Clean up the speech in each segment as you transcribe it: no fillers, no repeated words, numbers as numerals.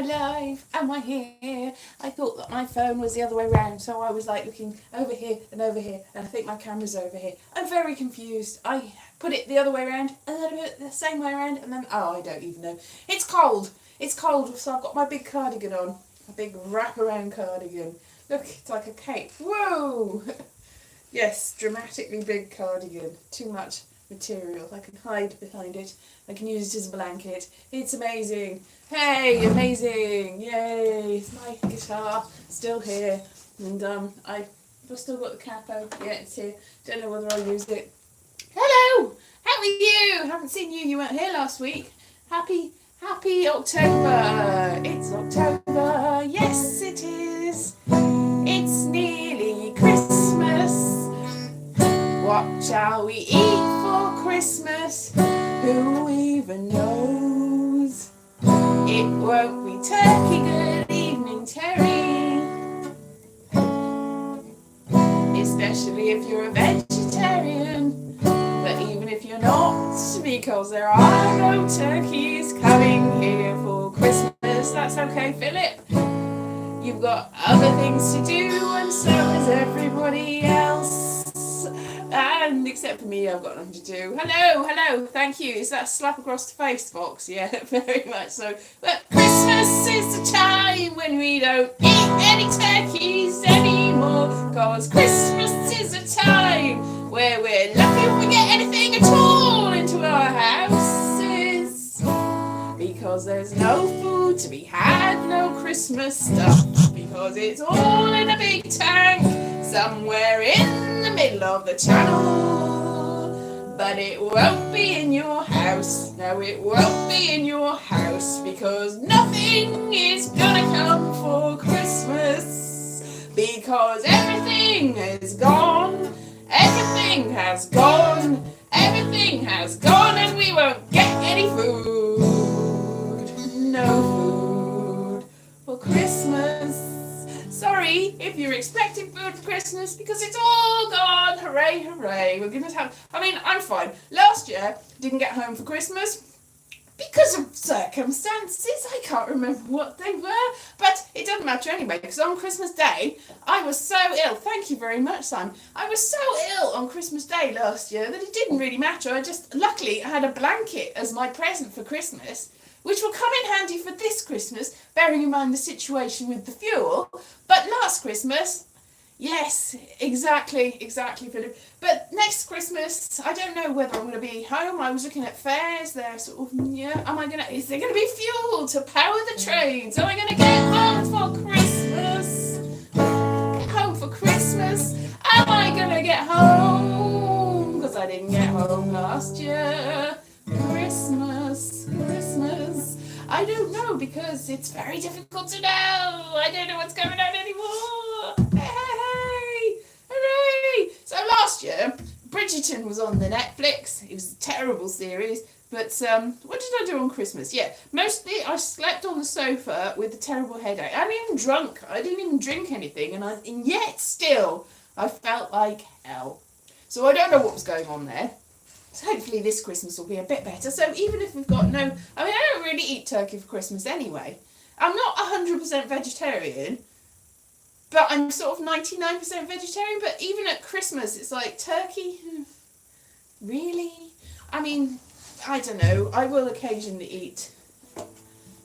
live? Am I here? I thought that my phone was the other way around, so I was like looking over here, and I think my camera's over here. I'm very confused. I put it the other way around, and then I put it the same way around, and then, I don't even know. It's cold. It's cold, so I've got my big cardigan on. A big wraparound cardigan. Look, it's like a cape. Whoa! Yes, dramatically big cardigan. Too much material. I can hide behind it. I can use it as a blanket. It's amazing. Hey, amazing. Yay. It's my guitar still here. And I've still got the capo. Yeah, it's here. Don't know whether I'll use it. Hello. How are you? Haven't seen you. You weren't here last week. Happy October. It's October. Yes, it is. It's nearly Christmas. What shall we eat for Christmas? Who even knows? It won't be turkey. Good evening, Terry. Especially if you're a vegetarian. But even if you're not, because there are no turkeys coming here for Christmas. That's okay, Philip. You've got other things to do, and so does everybody else. And except for me, I've got nothing to do. Hello, thank you. Is that a slap across the face, Fox? Yeah, very much so. But Christmas is the time when we don't eat any turkeys anymore, because Christmas is a time where we're lucky if we get anything at all into our houses, because there's no food to be had, no Christmas stuff, because it's all in a big tank somewhere in the middle of the channel. But it won't be in your house. No, it won't be in your house, because nothing is gonna come for Christmas, because everything is gone. Everything has gone. Everything has gone, and we won't get any food. No food for Christmas. Sorry if you're expecting food for Christmas, because it's all gone. Hooray, hooray. We're going to have... I'm fine. Last year, didn't get home for Christmas because of circumstances. I can't remember what they were, but it doesn't matter anyway, because on Christmas Day, I was so ill. Thank you very much, Simon. I was so ill on Christmas Day last year that it didn't really matter. Luckily, I had a blanket as my present for Christmas, which will come in handy for this Christmas, bearing in mind the situation with the fuel. But last Christmas, yes, exactly, Philip. But next Christmas, I don't know whether I'm going to be home. I was looking at fares there, sort of, is there going to be fuel to power the trains? Am I going to get home for Christmas? Am I going to get home? Because I didn't get home last year. Christmas. I don't know, because it's very difficult to know. I don't know what's going on anymore. Hey, hooray! So last year, Bridgerton was on the Netflix. It was a terrible series. But what did I do on Christmas? Yeah, mostly I slept on the sofa with a terrible headache. I didn't even drink anything, and yet still I felt like hell. So I don't know what was going on there. So hopefully this Christmas will be a bit better. So even if we've got I don't really eat turkey for Christmas anyway. I'm not 100% vegetarian, but I'm sort of 99% vegetarian. But even at Christmas, it's like, turkey? Really? I don't know. I will occasionally eat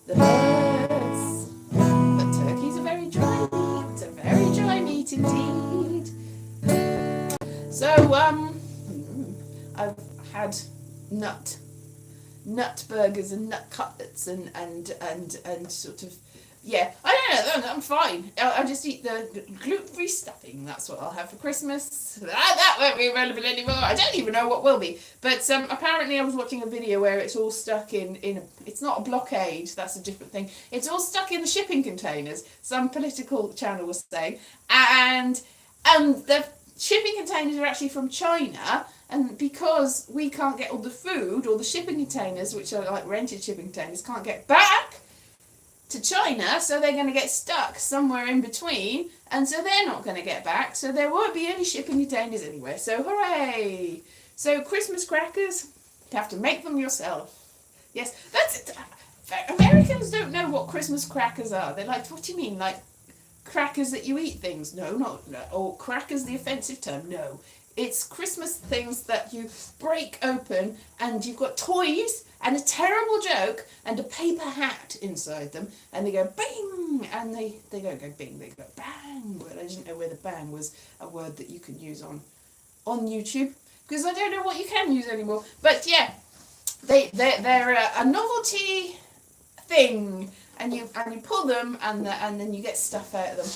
the birds. But turkey's a very dry meat. It's a very dry meat indeed. So, I've had nut burgers and nut cutlets and sort of, yeah, I don't know, I'm fine. I'll just eat the gluten-free stuffing. That's what I'll have for Christmas. That won't be relevant anymore. I don't even know what will be. But apparently I was watching a video where it's all stuck in it's not a blockade, that's a different thing. It's all stuck in the shipping containers, some political channel was saying. And the shipping containers are actually from China, and because we can't get all the food, or the shipping containers, which are like rented shipping containers, can't get back to China, so they're going to get stuck somewhere in between, and so they're not going to get back, so there won't be any shipping containers anywhere. So hooray! So Christmas crackers, you have to make them yourself. Yes, that's it. Americans don't know what what Christmas crackers are. They're like, what do you mean? Like crackers that you eat things? No, not no. Or crackers the offensive term? No. It's Christmas things that you break open and you've got toys and a terrible joke and a paper hat inside them, and they go bing, and they don't go bing, they go bang. But I didn't know whether bang was a word that you could use on YouTube, because I don't know what you can use anymore. But yeah, they're a novelty thing, and you pull them and then you get stuff out of them.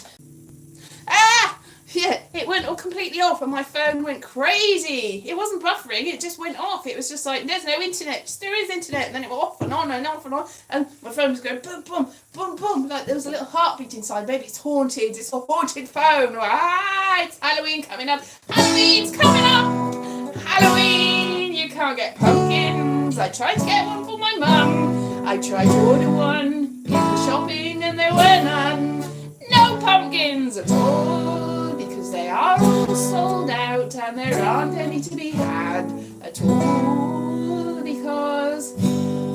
Ah! Yeah, it went all completely off and my phone went crazy. It wasn't buffering, it just went off. It was just like, there's no internet. There is internet. And then it went off and on and off and on. And my phone was going boom, boom, boom, boom. Like there was a little heartbeat inside. Maybe it's haunted. It's a haunted phone. Ah, it's Halloween coming up. Halloween's coming up. Halloween. You can't get pumpkins. I tried to get one for my mum. I tried to order one in the shopping and there were none. No pumpkins at all. They are all sold out and there aren't any to be had at all, because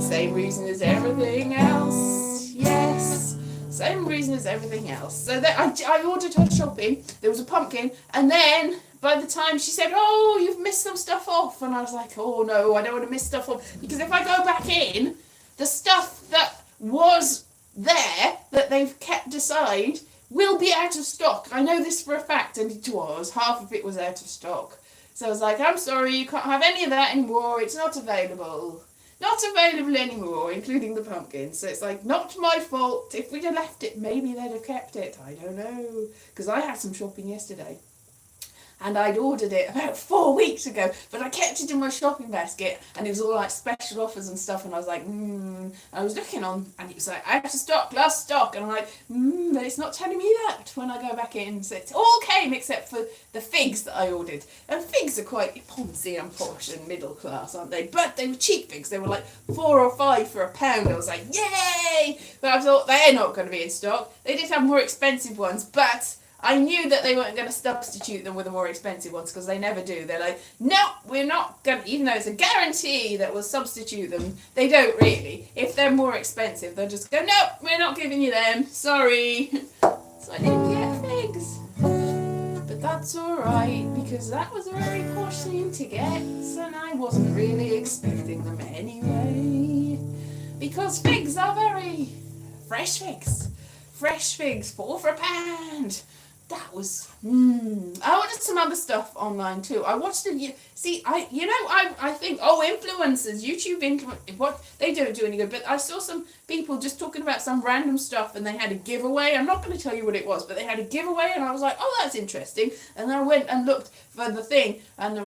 same reason as everything else. Yes, same reason as everything else. So that I ordered her shopping, there was a pumpkin, and then by the time she said, oh, you've missed some stuff off, and I was like, oh no, I don't want to miss stuff off, because if I go back in, the stuff that was there that they've kept aside will be out of stock. I know this for a fact, and it was. Half of it was out of stock. So I was like, I'm sorry, you can't have any of that anymore. It's not available. Not available anymore, including the pumpkins. So it's like, not my fault. If we'd have left it, maybe they'd have kept it. I don't know. Because I had some shopping yesterday. And I'd ordered it about 4 weeks ago, but I kept it in my shopping basket, and it was all like special offers and stuff, and I was like, I was looking on, and it was like, out of stock, last stock, and I'm like, but it's not telling me that when I go back in. So it all came except for the figs that I ordered, and figs are quite poncy and posh and middle class, aren't they? But they were cheap figs. They were like 4 or 5 for £1. I was like, yay! But I thought, they're not going to be in stock. They did have more expensive ones, but I knew that they weren't going to substitute them with the more expensive ones, because they never do. They're like, no, we're not going to, even though it's a guarantee that we'll substitute them, they don't really. If they're more expensive, they'll just go, no, we're not giving you them, sorry. So I didn't get figs. But that's alright, because that was a very posh thing to get, and I wasn't really expecting them anyway. Because figs are very fresh figs. Fresh figs, 4 for £1. That was, I ordered some other stuff online too. I watched it, I think, influencers, YouTube influencers, what, they don't do any good, but I saw some people just talking about some random stuff, and they had a giveaway. I'm not going to tell you what it was, but they had a giveaway, and I was like, oh, that's interesting. And then I went and looked for the thing, and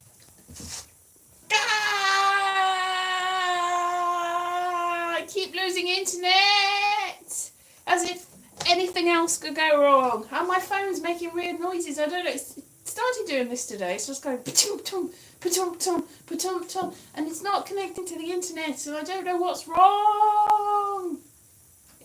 I keep losing internet, as if anything else could go wrong. And my phone's making weird noises. I don't know. It started doing this today. It's just going pa-tum-tum, pa-tum-tum, pa-tum-tum, and it's not connecting to the internet, so I don't know what's wrong.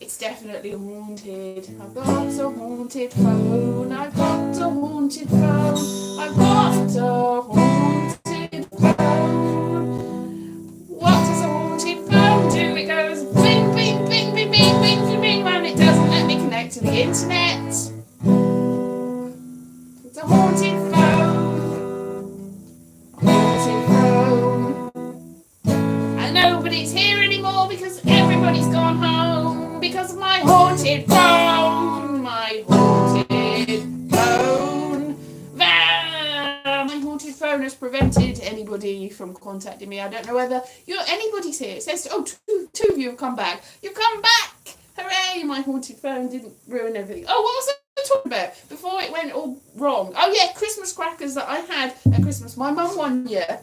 It's definitely haunted. I've got a haunted phone. I've got a haunted phone. I've got a haunted phone. What does a haunted phone do? It goes bing, bing, bing, bing, bing, bing, bing, bing, and it doesn't let me connect to the internet. It's a haunted phone. A haunted phone. And nobody's here anymore because everybody's gone home because of my haunted phone. My haunted phone. My haunted phone has prevented anybody from contacting me. I don't know whether anybody's here. It says, two of you have come back. You've come back! Hooray! My haunted phone didn't ruin everything. Oh, what was I talking about before it went all wrong? Oh yeah, Christmas crackers that I had at Christmas. My mum one year,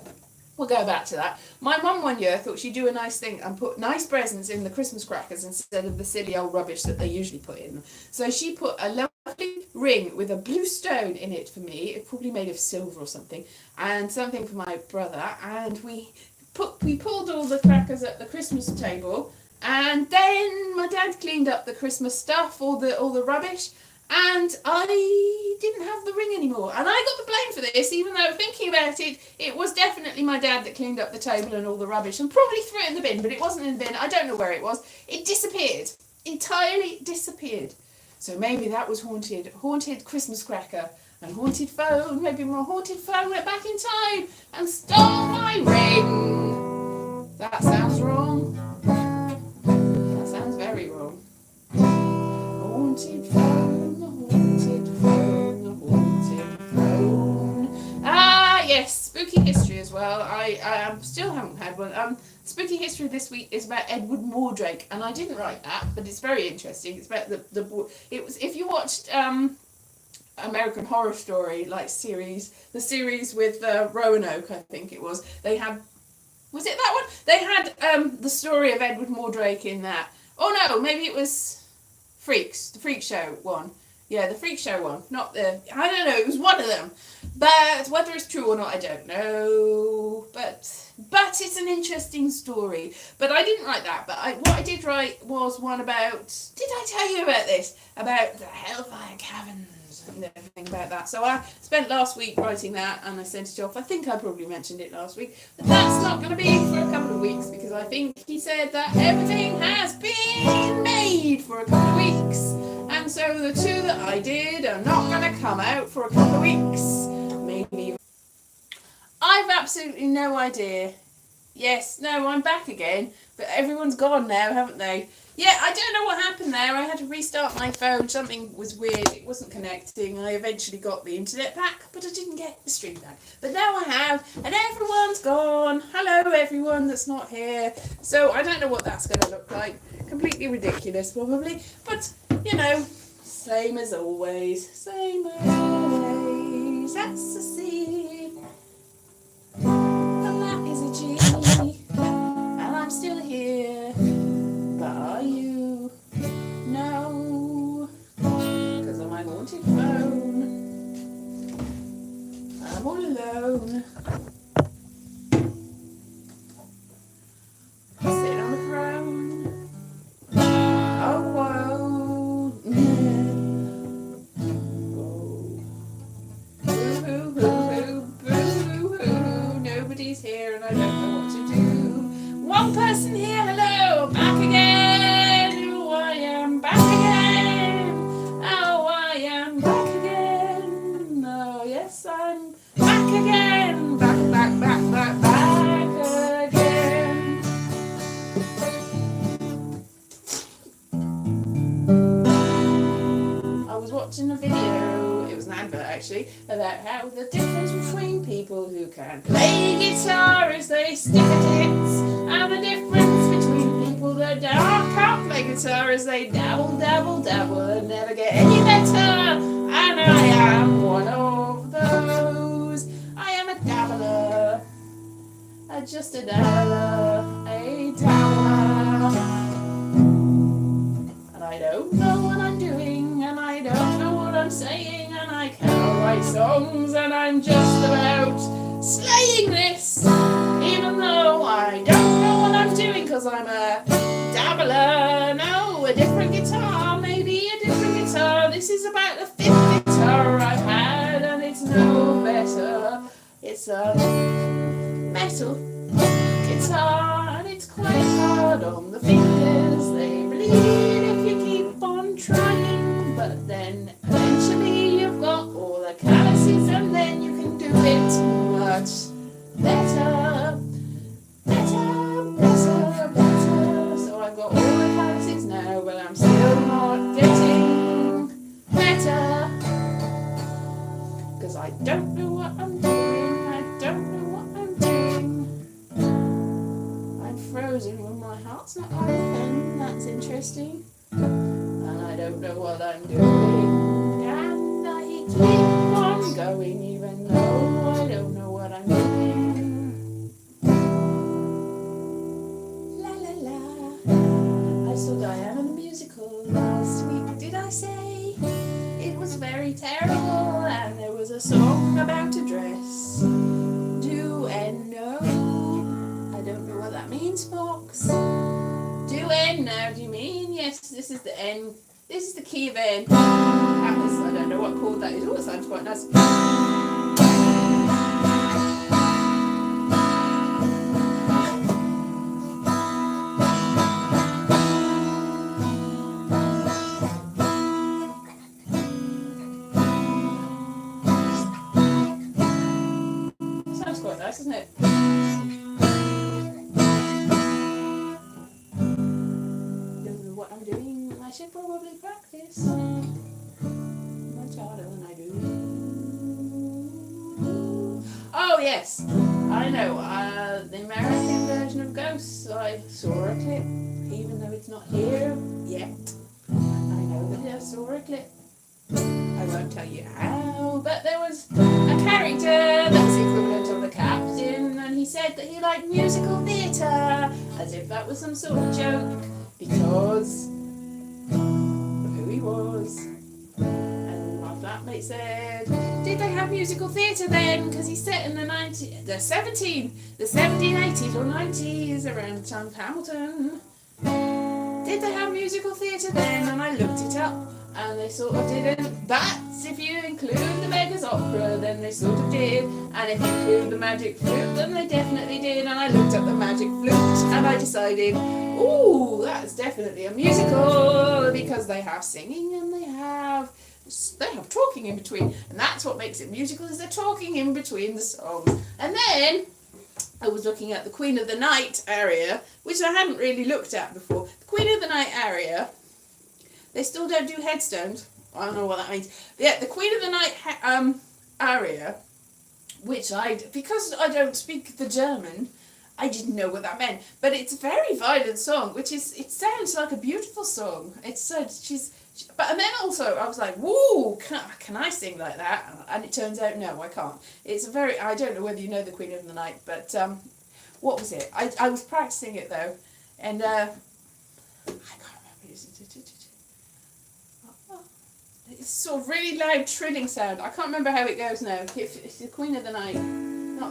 we'll go back to that. My mum one year thought she'd do a nice thing and put nice presents in the Christmas crackers instead of the silly old rubbish that they usually put in them. So she put a lovely ring with a blue stone in it for me. It probably made of silver or something, and something for my brother. And we pulled all the crackers at the Christmas table. And then my dad cleaned up the Christmas stuff, all the rubbish, and I didn't have the ring anymore. And I got the blame for this, even though thinking about it, it was definitely my dad that cleaned up the table and all the rubbish and probably threw it in the bin, but it wasn't in the bin. I don't know where it was. It disappeared. entirely disappeared. So maybe that was haunted Christmas cracker and haunted phone. Maybe my haunted phone went back in time and stole my ring. That sounds wrong. That sounds very wrong. Haunted phone, haunted phone, haunted phone. Ah, yes, spooky history as well. I still haven't had one. Spooky history this week is about Edward Mordrake, and I didn't write that, but it's very interesting. It's about it was, if you watched American Horror Story the series with Roanoke, I think it was. They had, was it that one? They had the story of Edward Mordrake in that. Oh no, maybe it was the Freak Show one. Yeah, the Freak Show one, not the, I don't know, it was one of them. But whether it's true or not, I don't know. But it's an interesting story. But I didn't write that. But what I did write was one about, did I tell you about this? About the Hellfire Caverns and everything about that. So I spent last week writing that and I sent it off. I think I probably mentioned it last week. But that's not going to be for a couple of weeks because I think he said that everything has been made for a couple of weeks. And so the two that I did are not going to come out for a couple of weeks. Maybe. I've absolutely no idea. Yes, no, I'm back again. But everyone's gone now, haven't they? Yeah, I don't know what happened there. I had to restart my phone. Something was weird. It wasn't connecting. I eventually got the internet back, but I didn't get the stream back. But now I have, and everyone's gone. Hello, everyone that's not here. So I don't know what that's going to look like. Completely ridiculous, probably. But, you know, same as always. Same as always. That's a C. And that is a G. And I'm still here. But are you? No. Because of my haunted phone. I'm all alone. Sit on the throne. Oh, whoa. Whoa. Boo, boo, boo, boo, boo. Nobody's here and I don't know what to do. One person here, hello, back again. Oh, I am back again. Oh, I am back again. Oh, yes, I'm back again. Back again. I was watching a video, it was an advert actually, about how the difference between people who can play guitar as they stick at it, and the difference between people that can't play guitar as they dabble and never get any better. And I am one of those. I am a dabbler. Just a dabbler. A dabbler. And I don't know what I'm doing, and I don't know what I'm saying, and I cannot write songs, and I'm just about slaying this, even though I don't know what I'm doing, because I'm a dabbler. No, a different guitar, maybe a different guitar. This is about the 5th guitar I've had, and it's no better. It's a metal guitar, and it's quite hard on the fingers. They bleed if you keep on trying, but then eventually you've got all the calluses, and then you can do it much better. So I've got all the calluses now, but I'm still not getting better, because I don't know what I'm doing. I don't know what I'm doing. I'm frozen when my heart's not open. That's interesting. And I don't know what I'm doing. And I keep on going even though I don't know what I'm doing. La la la. I saw Diana the musical last week. Did I say? It was very terrible, and there was a song about a dress. Do and no. I don't know what that means, Fox. Do and now, do you mean? Yes, this is the N. This is the key of N. I don't know what chord that is. Oh, it sounds quite nice. I should probably practice much harder than I do. Oh yes, I know. The American version of Ghosts. I saw a clip, even though it's not here yet. I know that I saw a clip. I won't tell you how, but there was a character that was equivalent of the captain, and he said that he liked musical theatre, as if that was some sort of joke, because of who he was. And my flatmate said, did they have musical theatre then? Because he's set in the 1780s or 90s, around the time of Hamilton. Did they have musical theatre then? And I looked it up, and they sort of didn't. But if you include the Beggar's Opera, then they sort of did. And if you include the Magic Flute, then they definitely did. And I looked up the Magic Flute, and I decided, ooh, that's definitely a musical, because they have singing and they have talking in between. And that's what makes it musical, is they're talking in between the songs. And then I was looking at the Queen of the Night aria, which I hadn't really looked at before. The Queen of the Night aria, they still don't do headstones. I don't know what that means. But yeah, the Queen of the Night aria, which because I don't speak the German, I didn't know what that meant. But it's a very violent song, it sounds like a beautiful song. And then also I was like, whoa, can I sing like that? And it turns out, no, I can't. I don't know whether you know the Queen of the Night, but what was it? I was practicing it though, and I can't remember. It's sort of really loud trilling sound. I can't remember how it goes now. It's the Queen of the Night,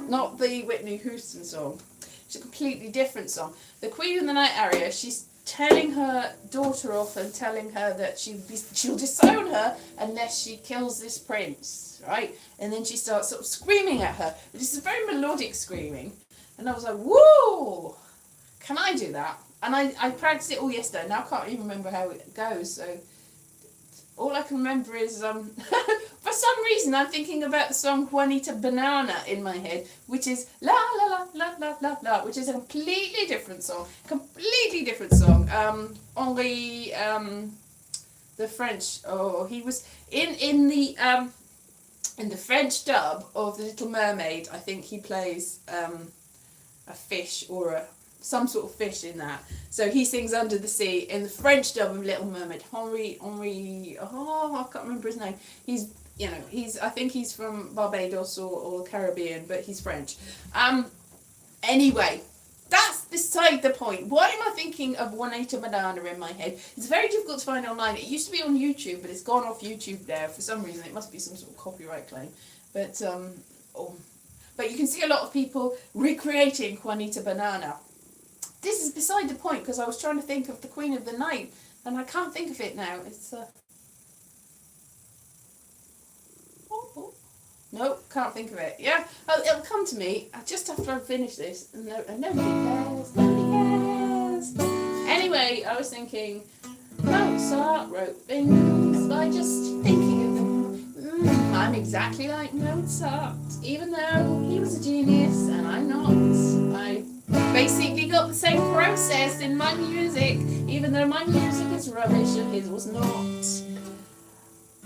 not the Whitney Houston song. It's a completely different song. The Queen of the Night aria, she's telling her daughter off and telling her that she'll disown her unless she kills this prince, right? And then she starts sort of screaming at her. This is very melodic screaming. And I was like, whoa, can I do that? And I practiced it all yesterday. Now I can't even remember how it goes. So all I can remember is, for some reason, I'm thinking about the song Juanita Banana in my head, which is la la la la la la la, which is a completely different song. Henri, the French. Oh, he was in the French dub of The Little Mermaid. I think he plays a fish or some sort of fish in that. So he sings Under the Sea in the French dub of Little Mermaid. Henri, I can't remember his name. I think he's from Barbados or Caribbean, but he's French. Anyway, that's beside the point. Why am I thinking of Juanita Banana in my head? It's very difficult to find online. It used to be on YouTube, but it's gone off YouTube now for some reason. It must be some sort of copyright claim. But you can see a lot of people recreating Juanita Banana. This is beside the point, because I was trying to think of the Queen of the Night, and I can't think of it now. It's Nope, can't think of it. Yeah, it'll come to me just after I finish this. And nobody cares. Anyway, I was thinking, Mozart wrote things by just thinking of them. I'm exactly like Mozart, even though he was a genius and I'm not. I basically got the same process in my music, even though my music is rubbish and his was not.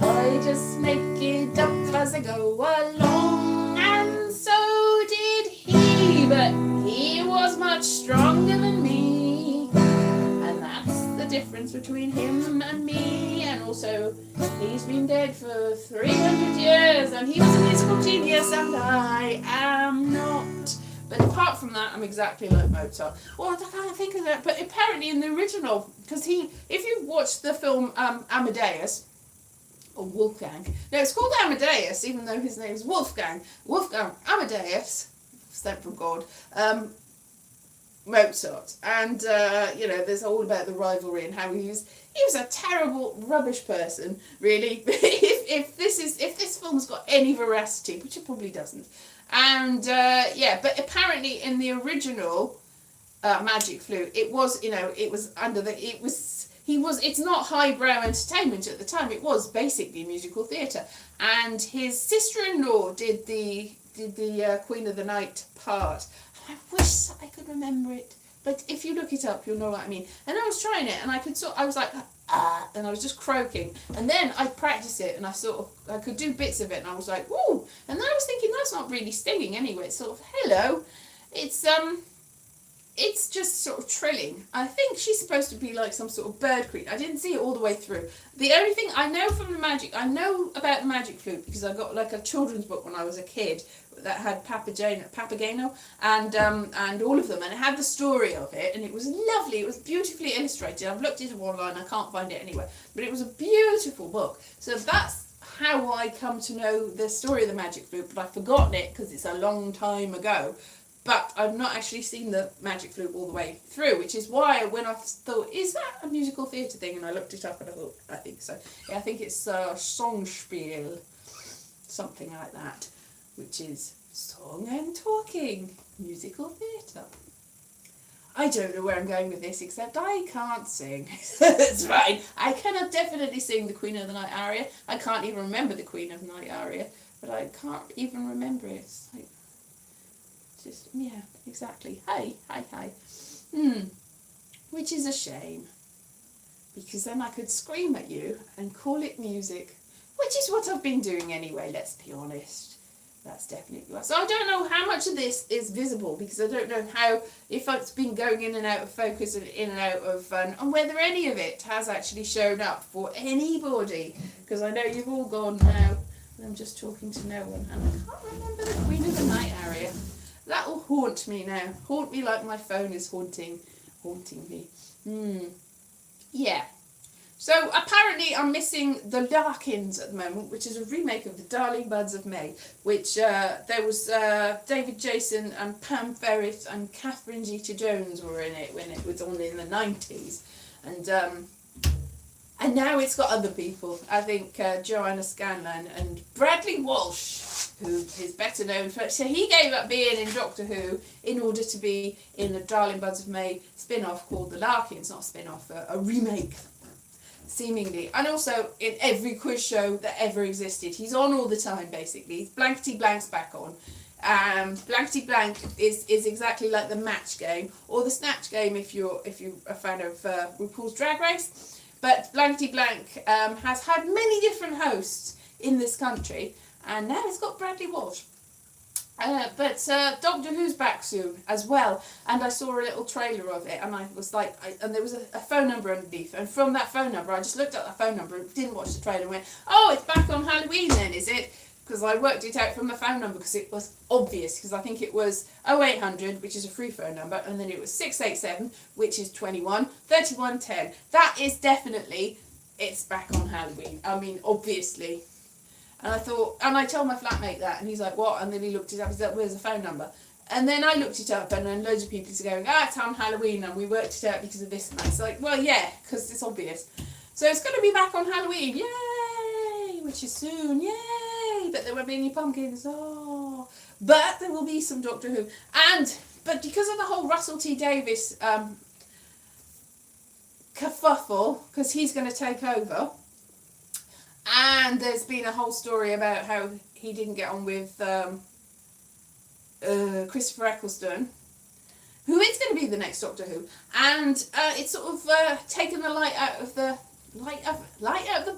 I just make it up as I go along, and so did he, but he was much stronger than me, and that's the difference between him and me. And also, he's been dead for 300 years, and he was a musical genius, and I am not. But apart from that, I'm exactly like Mozart. Well, I can't think of that, but apparently in the original, because if you watch the film Amadeus, or Wolfgang. No, it's called Amadeus, even though his name's Wolfgang. Wolfgang Amadeus, sent from God, Mozart. And, there's all about the rivalry and how he was a terrible, rubbish person, really. if this film's got any veracity, which it probably doesn't. And, but apparently in the original Magic Flute, it's not highbrow entertainment at the time. It was basically musical theatre, and his sister-in-law did the Queen of the Night part. I wish I could remember it, But if you look it up, you'll know what I mean. And I was trying it, and I was like, and I was just croaking. And then I practiced it, and I could do bits of it, and I was like, woo! And then I was thinking, that's not really stinging anyway. It's sort of, hello. It's just sort of trilling. I think she's supposed to be like some sort of bird creature. I didn't see it all the way through. The only thing I know I know about the magic flute because I got like a children's book when I was a kid that had Papageno and all of them, and it had the story of it, and it was lovely. It was beautifully illustrated. I've looked it up online. I can't find it anywhere, but it was a beautiful book. So that's how I come to know the story of the magic flute, but I've forgotten it because it's a long time ago. But I've not actually seen the magic flute all the way through, which is why when I thought, is that a musical theatre thing? And I looked it up and I thought, I think so. Yeah, I think it's Songspiel, something like that, which is song and talking, musical theatre. I don't know where I'm going with this, except I can't sing. It's fine. I cannot definitely sing the Queen of the Night aria. I can't even remember the Queen of the Night aria, but I can't even remember it. It's like, just, yeah, exactly. Hi. Which is a shame, because then I could scream at you and call it music, which is what I've been doing anyway, let's be honest. That's definitely what. So I don't know how much of this is visible, because I don't know if it's been going in and out of focus and in and out of, and whether any of it has actually shown up for anybody, because I know you've all gone now, and I'm just talking to no one, and I can't remember the Queen of the Night aria. That'll haunt me now. Haunt me like my phone is haunting me. Yeah. So apparently I'm missing The Larkins at the moment, which is a remake of The Darling Buds of May, which there was David Jason and Pam Ferret and Catherine Zeta-Jones were in it when it was on in the 90s. And now it's got other people. I think Joanna Scanlon and Bradley Walsh, who is better known for... So he gave up being in Doctor Who in order to be in the Darling Buds of May spin-off called The Larkins. Not a spin-off, a remake, seemingly. And also in every quiz show that ever existed. He's on all the time, basically. Blankety Blank's back on. Blankety Blank is exactly like the Match Game, or the Snatch Game if you're a fan of RuPaul's Drag Race. But Blankety Blank has had many different hosts in this country, and now it's got Bradley Walsh. But Doctor Who's back soon as well, and I saw a little trailer of it, and I was like, and there was a phone number underneath, and from that phone number, I just looked at that phone number and didn't watch the trailer and went, oh, it's back on Halloween then, is it? Because I worked it out from the phone number because it was obvious, because I think it was 0800, which is a free phone number, and then it was 687, which is 21 31 10. That is definitely, it's back on Halloween. I mean, obviously. And I thought, and I told my flatmate that, and he's like, what? And then he looked it up, he's like, where's the phone number? And then I looked it up, and then loads of people are going, it's on Halloween, and we worked it out because of this. And I was like, well, yeah, because it's obvious. So it's going to be back on Halloween, yay! Which is soon, yay! But there won't be any pumpkins, oh. But there will be some Doctor Who. But because of the whole Russell T Davies kerfuffle, because he's going to take over, and there's been a whole story about how he didn't get on with Christopher Eccleston, who is going to be the next Doctor Who, and it's sort of taken the light out of the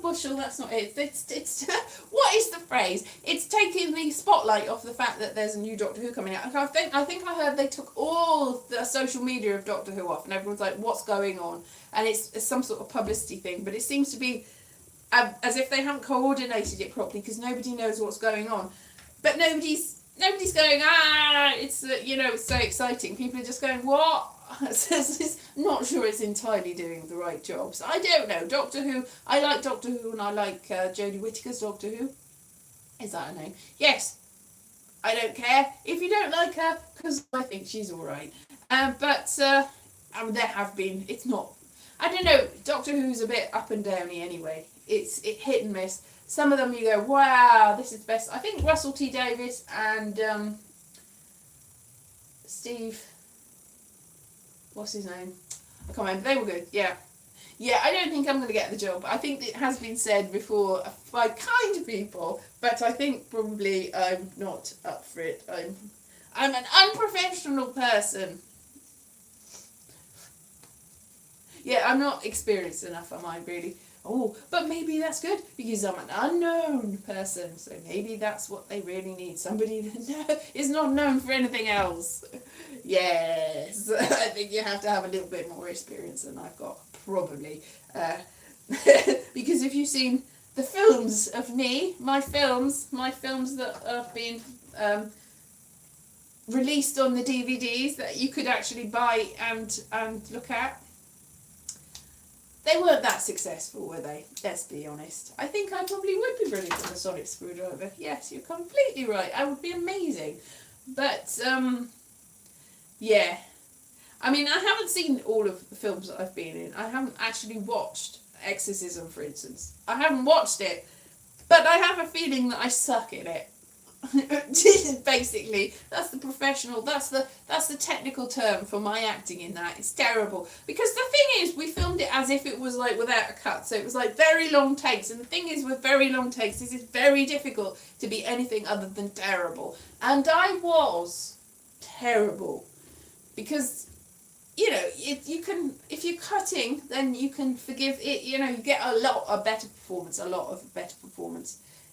bushel. That's not it. It's what is the phrase? It's taking the spotlight off the fact that there's a new Doctor Who coming out. I think I heard they took all the social media of Doctor Who off, and everyone's like, "What's going on?" And it's some sort of publicity thing, but it seems to be as if they haven't coordinated it properly, because nobody knows what's going on. But nobody's going, it's it's so exciting. People are just going, what? Not sure it's entirely doing the right jobs. I don't know. Doctor Who, I like Doctor Who, and I like Jodie Whittaker's Doctor Who. Is that her name? Yes. I don't care if you don't like her, because I think she's alright. But there have been, it's not, I don't know, Doctor Who's a bit up and downy anyway. It's hit and miss. Some of them you go, wow, this is the best. I think Russell T Davies and Steve, what's his name? I can't remember. They were good, yeah. Yeah, I don't think I'm going to get the job. I think it has been said before by kind people, but I think probably I'm not up for it. I'm an unprofessional person. Yeah, I'm not experienced enough, am I, really? Oh, but maybe that's good because I'm an unknown person. So maybe that's what they really need. Somebody that is not known for anything else. Yes, I think you have to have a little bit more experience than I've got, probably. Because if you've seen the films of me, my films that have been released on the DVDs that you could actually buy and look at, they weren't that successful, were they? Let's be honest. I think I probably would be brilliant with a sonic screwdriver. Yes, you're completely right. I would be amazing. But, yeah. I mean, I haven't seen all of the films that I've been in. I haven't actually watched Exorcism, for instance. I haven't watched it. But I have a feeling that I suck at it. Basically, that's the professional, that's the technical term for my acting in that. It's terrible because the thing is, we filmed it as if it was like without a cut, so it was like very long takes, and the thing is, with very long takes, it is very difficult to be anything other than terrible, and I was terrible because, you know, if you're cutting, then you can forgive it. You know, you get a lot of better performance.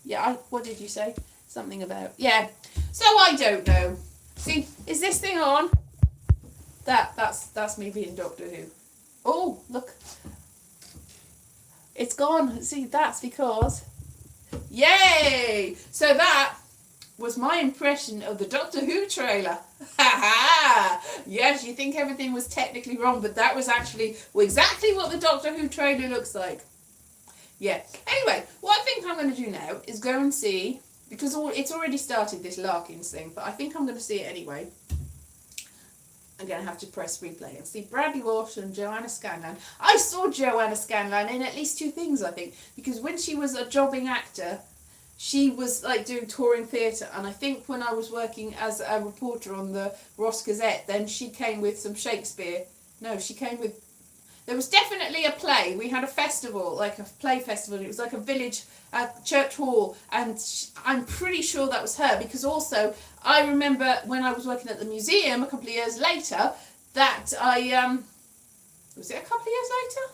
Yeah, what did you say? Something about, yeah. So I don't know. See, is this thing on? That's me being Doctor Who. Oh, look. It's gone. See, that's because, yay! So that was my impression of the Doctor Who trailer. Ha ha! Yes, you think everything was technically wrong, but that was actually exactly what the Doctor Who trailer looks like. Yeah. Anyway, what I think I'm going to do now is go and see, because it's already started, this Larkins thing, but I think I'm going to see it anyway. I'm going to have to press replay and see Bradley Walsh and Joanna Scanlan. I saw Joanna Scanlan in at least 2 things, I think, because when she was a jobbing actor, she was like doing touring theatre, and I think when I was working as a reporter on the Ross Gazette, then she came with some Shakespeare. No, she came with... There was definitely a play. We had a festival, like a play festival. It was like a village church hall, and I'm pretty sure that was her, because also I remember when I was working at the museum a couple of years later that I was it a couple of years later?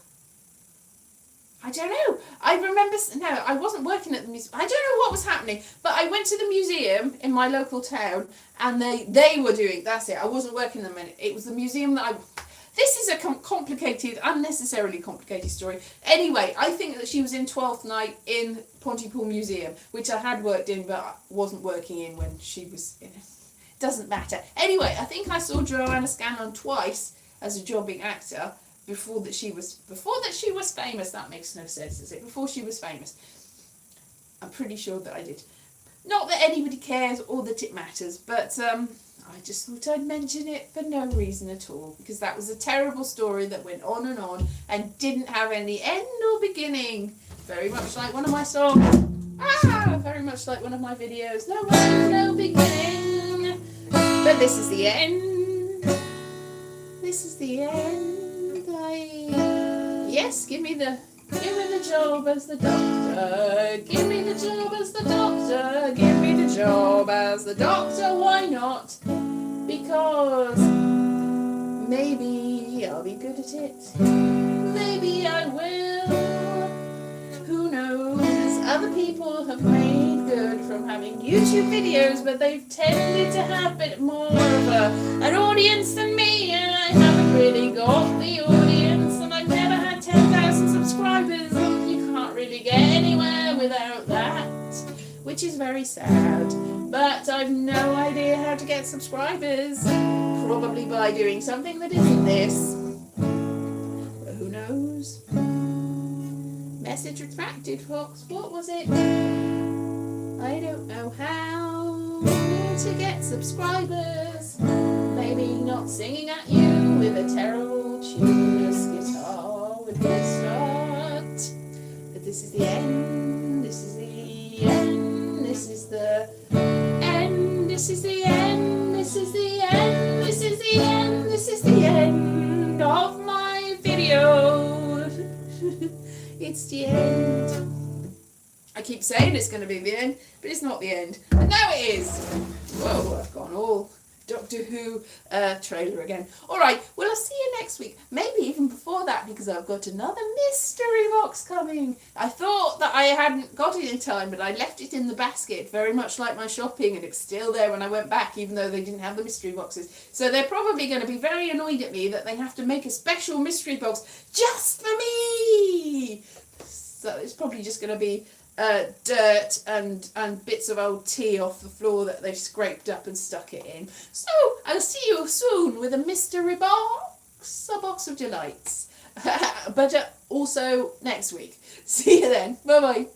I don't know. I remember, no, I wasn't working at the museum. I don't know what was happening, but I went to the museum in my local town, and they were doing, that's it, I wasn't working them. It was the museum that this is a complicated, unnecessarily complicated story. Anyway, I think that she was in 12th Night in Pontypool Museum, which I had worked in, but wasn't working in when she was in it. Doesn't matter. Anyway, I think I saw Joanna Scanlan twice as a jobbing actor before that she was famous. That makes no sense, does it? Before she was famous. I'm pretty sure that I did. Not that anybody cares or that it matters, but I just thought I'd mention it for no reason at all, because that was a terrible story that went on and didn't have any end or beginning. Very much like one of my songs. Very much like one of my videos. No end, no beginning. But this is the end. This is the end. Yes, give me the job as the doctor. Give me the job as the doctor. Give me the job as the doctor. Why not? Because maybe I'll be good at it. Maybe I will. Who knows? Other people have made good from having YouTube videos, but they've tended to have a bit more of an audience than me, and I haven't really got the audience, and I've never had 10,000 subscribers, and you can't really get anywhere without that, which is very sad. But I've no idea how to get subscribers, probably by doing something that isn't this. But who knows? Message retracted, folks. What was it? I don't know how to get subscribers. Maybe not singing at you with a terrible tuneless guitar would be a start. But this is the end. This is the end. This is the end. This is the end. This is the end. This is the end. This is the end of my video. It's the end. I keep saying it's going to be the end, but it's not the end. And now it is. Whoa, I've gone all Doctor Who trailer again. Alright, well, I'll see you next week. Maybe even before that, because I've got another mystery box coming. I thought that I hadn't got it in time, but I left it in the basket, very much like my shopping, and it's still there when I went back, even though they didn't have the mystery boxes. So they're probably going to be very annoyed at me that they have to make a special mystery box just for me. So it's probably just going to be dirt and bits of old tea off the floor that they've scraped up and stuck it in. So I'll see you soon with a mystery box, a box of delights. But also next week. See you then. Bye bye.